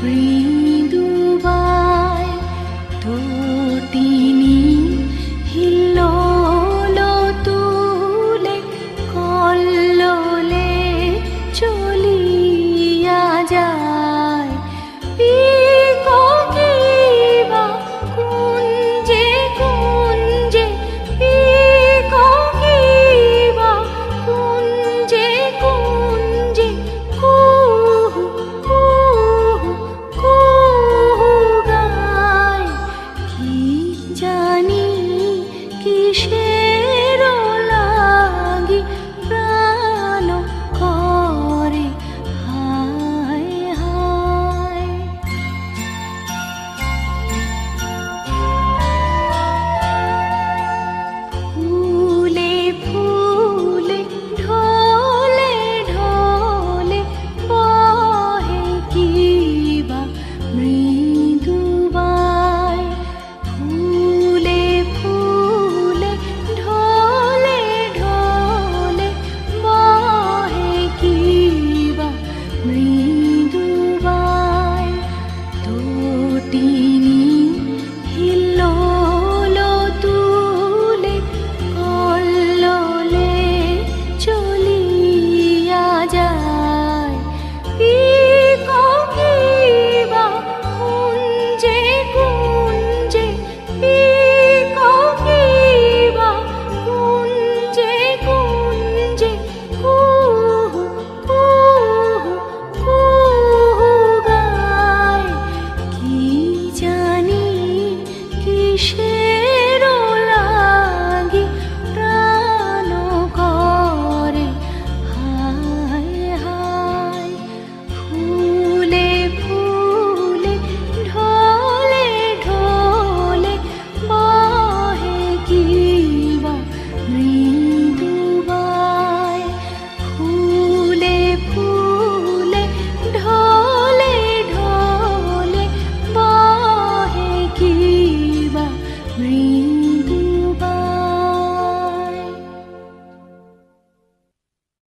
মৃদুবায় তটিনী হিল্লোল তুলে কল্লোলে চলিয়া যায়। পিককিবা কুঞ্জে কুঞ্জে, পিককিবা কুঞ্জে কুঞ্জে, কুহু কুহু কুহু গায়। কি জানি কিসের লাগি প্রাণ করে হায় হায়। ফুলে ফুলে ঢলে ঢলে বহে কিবা মৃদুবায়। ফুলে ফুলে ঢলে ঢলে বহে কিবা মৃদুবায়। তটিনী হিল্লোল তুলে কল্লোলে চলিয়া যায়। পিককিবা কুঞ্জে কুঞ্জে, পিককিবা কুঞ্জে কুঞ্জে, কুহু কুহু কুহু গায়। কি জানি কিসের লাগি প্রাণ করে হায় হায়। ফুলে ফুলে ঢলে ঢলে বহে কিবা মৃদুবায়। ফুলে ফুলে ঢলে ঢলে বহে কিবা মৃদুবায়।